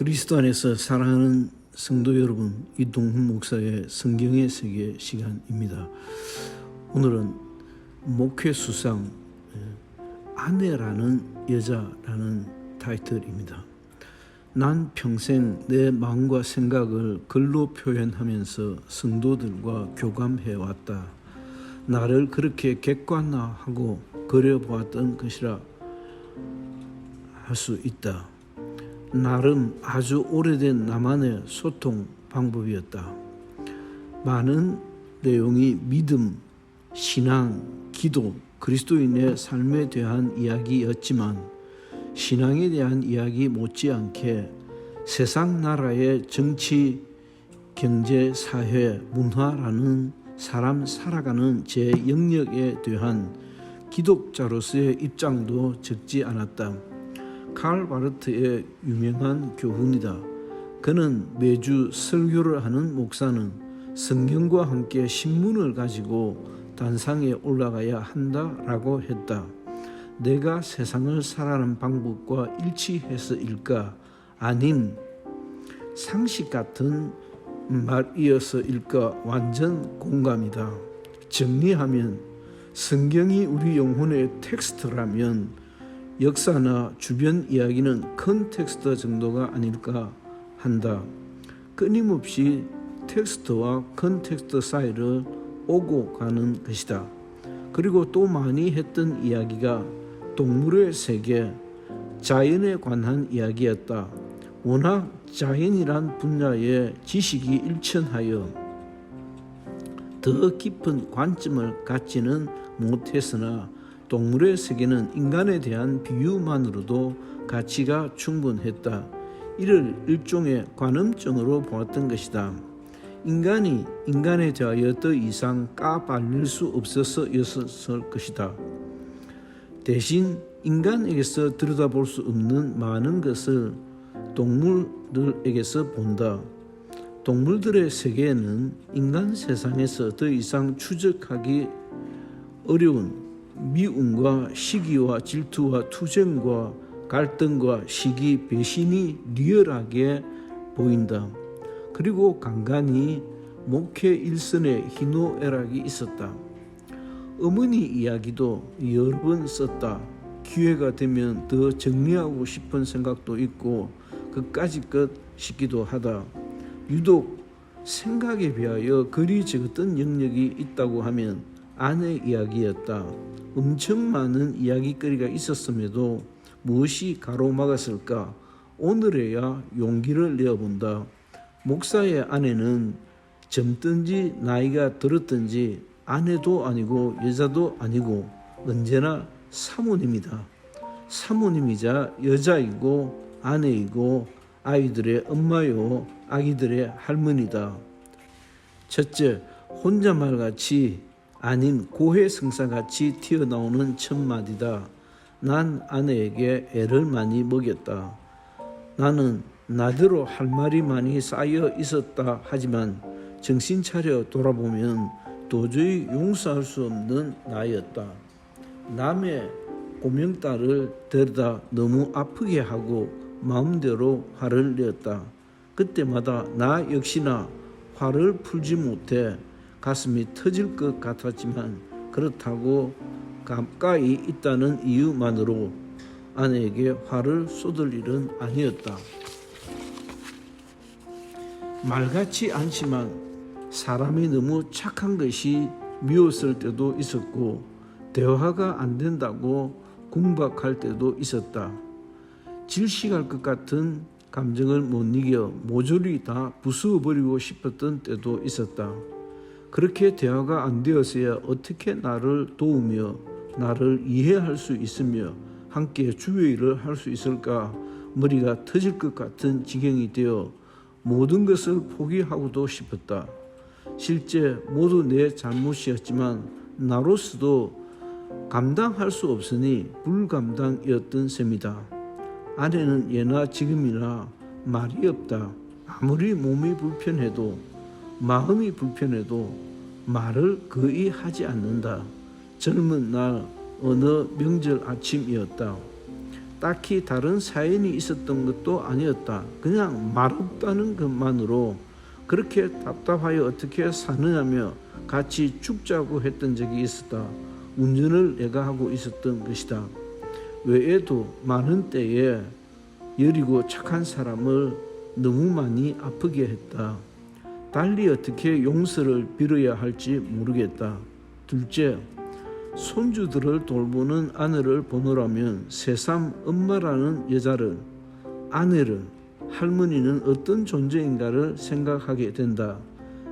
그리스도 안에서 사랑하는 성도 여러분, 이동훈 목사의 성경의 세계 시간입니다. 오늘은 목회 수상 아내라는 여자라는 타이틀입니다. 난 평생 내 마음과 생각을 글로 표현하면서 성도들과 교감해왔다. 나를 그렇게 객관화하고 그려보았던 것이라 할 수 있다. 나름 아주 오래된 나만의 소통 방법이었다. 많은 내용이 믿음, 신앙, 기도, 그리스도인의 삶에 대한 이야기였지만 신앙에 대한 이야기 못지않게 세상 나라의 정치, 경제, 사회, 문화라는 사람 살아가는 제 영역에 대한 기독자로서의 입장도 적지 않았다. 칼 바르트의 유명한 교훈이다. 그는 매주 설교를 하는 목사는 성경과 함께 신문을 가지고 단상에 올라가야 한다라고 했다. 내가 세상을 살아가는 방법과 일치해서일까? 아님 상식 같은 말이어서일까? 완전 공감이다. 정리하면 성경이 우리 영혼의 텍스트라면 역사나 주변 이야기는 컨텍스트 정도가 아닐까 한다. 끊임없이 텍스트와 컨텍스트 사이를 오고 가는 것이다. 그리고 또 많이 했던 이야기가 동물의 세계, 자연에 관한 이야기였다. 워낙 자연이란 분야의 지식이 일천하여 더 깊은 관점을 갖지는 못했으나 동물의 세계는 인간에 대한 비유만으로도 가치가 충분했다. 이를 일종의 관음증으로 보았던 것이다. 인간이 인간에 대하여 더 이상 까발릴 수 없어서였을 것이다. 대신 인간에게서 들여다볼 수 없는 많은 것을 동물들에게서 본다. 동물들의 세계에는 인간 세상에서 더 이상 추적하기 어려운 미움과 시기와 질투와 투쟁과 갈등과 시기, 배신이 리얼하게 보인다. 그리고 간간히 목회 일선에 희노애락이 있었다. 어머니 이야기도 여러 번 썼다. 기회가 되면 더 정리하고 싶은 생각도 있고 그까짓 것 싶기도 하다. 유독 생각에 비하여 글이 적었던 영역이 있다고 하면 아내 이야기였다. 엄청 많은 이야기거리가 있었음에도 무엇이 가로막았을까? 오늘에야 용기를 내어본다. 목사의 아내는 젊든지 나이가 들었든지 아내도 아니고 여자도 아니고 언제나 사모님이다. 사모님이자 여자이고 아내이고 아이들의 엄마요 아기들의 할머니다. 첫째, 혼잣말같이 아닌 고해성사같이 튀어나오는 첫마디다. 난 아내에게 애를 많이 먹였다. 나는 나대로 할 말이 많이 쌓여 있었다 하지만 정신 차려 돌아보면 도저히 용서할 수 없는 나였다. 남의 고명딸을 데려다 너무 아프게 하고 마음대로 화를 내었다. 그때마다 나 역시나 화를 풀지 못해 가슴이 터질 것 같았지만 그렇다고 가까이 있다는 이유만으로 아내에게 화를 쏟을 일은 아니었다. 말같지 않지만 사람이 너무 착한 것이 미웠을 때도 있었고 대화가 안 된다고 궁박할 때도 있었다. 질식할 것 같은 감정을 못 이겨 모조리 다 부수어버리고 싶었던 때도 있었다. 그렇게 대화가 안 되어서야 어떻게 나를 도우며 나를 이해할 수 있으며 함께 주의를 할 수 있을까? 머리가 터질 것 같은 지경이 되어 모든 것을 포기하고도 싶었다. 실제 모두 내 잘못이었지만 나로서도 감당할 수 없으니 불감당이었던 셈이다. 아내는 예나 지금이나 말이 없다. 아무리 몸이 불편해도 마음이 불편해도 말을 거의 하지 않는다. 젊은 날 어느 명절 아침이었다. 딱히 다른 사연이 있었던 것도 아니었다. 그냥 말없다는 것만으로 그렇게 답답하여 어떻게 사느냐며 같이 죽자고 했던 적이 있었다. 운전을 내가 하고 있었던 것이다. 외에도 많은 때에 여리고 착한 사람을 너무 많이 아프게 했다. 달리 어떻게 용서를 빌어야 할지 모르겠다. 둘째, 손주들을 돌보는 아내를 보노라면 새삼 엄마라는 여자를, 아내를, 할머니는 어떤 존재인가를 생각하게 된다.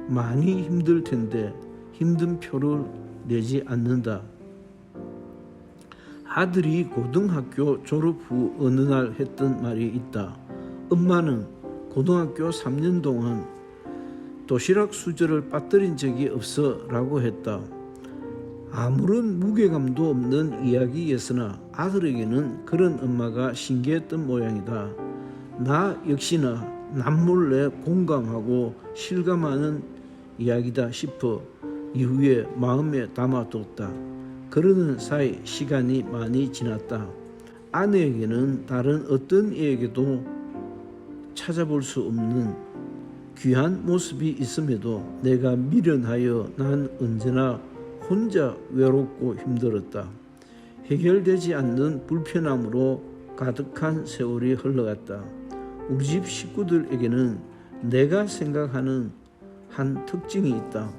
많이 힘들 텐데 힘든 표를 내지 않는다. 아들이 고등학교 졸업 후 어느 날 했던 말이 있다. 엄마는 고등학교 3년 동안 도시락 수저를 빠뜨린 적이 없어 라고 했다. 아무런 무게감도 없는 이야기였으나 아들에게는 그런 엄마가 신기했던 모양이다. 나 역시나 남몰래 공감하고 실감하는 이야기다 싶어 이후에 마음에 담아뒀다. 그러는 사이 시간이 많이 지났다. 아내에게는 다른 어떤 이에게도 찾아볼 수 없는 귀한 모습이 있음에도 내가 미련하여 난 언제나 혼자 외롭고 힘들었다. 해결되지 않는 불편함으로 가득한 세월이 흘러갔다. 우리 집 식구들에게는 내가 생각하는 한 특징이 있다.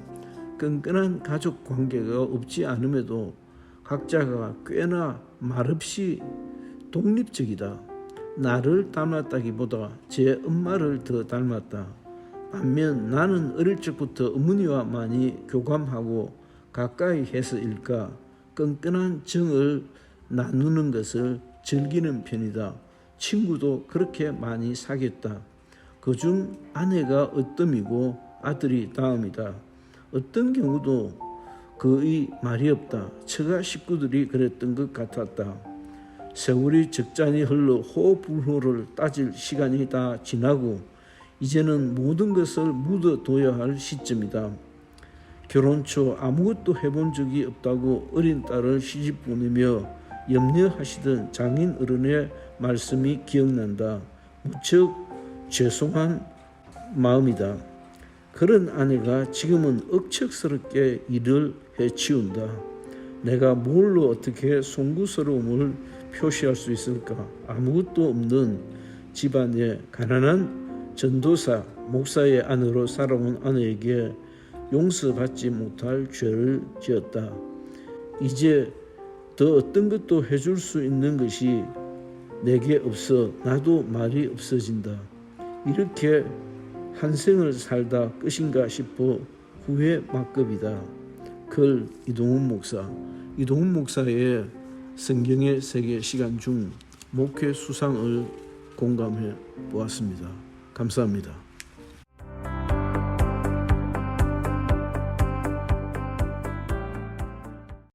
끈끈한 가족 관계가 없지 않음에도 각자가 꽤나 말없이 독립적이다. 나를 닮았다기보다 제 엄마를 더 닮았다. 반면 나는 어릴 적부터 어머니와 많이 교감하고 가까이 해서일까 끈끈한 정을 나누는 것을 즐기는 편이다. 친구도 그렇게 많이 사귀었다. 그중 아내가 어뜸이고 아들이 다음이다. 어떤 경우도 거의 말이 없다. 처가 식구들이 그랬던 것 같았다. 세월이 적잖이 흘러 호불호를 따질 시간이 다 지나고 이제는 모든 것을 묻어둬야 할 시점이다. 결혼 초 아무것도 해본 적이 없다고 어린 딸을 시집 보내며 염려하시던 장인 어른의 말씀이 기억난다. 무척 죄송한 마음이다. 그런 아내가 지금은 억척스럽게 일을 해치운다. 내가 뭘로 어떻게 송구스러움을 표시할 수 있을까? 아무것도 없는 집안의 가난한 전도사, 목사의 아내로 살아온 아내에게 용서받지 못할 죄를 지었다. 이제 더 어떤 것도 해줄 수 있는 것이 내게 없어 나도 말이 없어진다. 이렇게 한 생을 살다 끝인가 싶어 후회 막급이다. 글 이동훈 목사. 이동훈 목사의 성경의 세계 시간 중 목회 수상을 공감해 보았습니다. 감사합니다.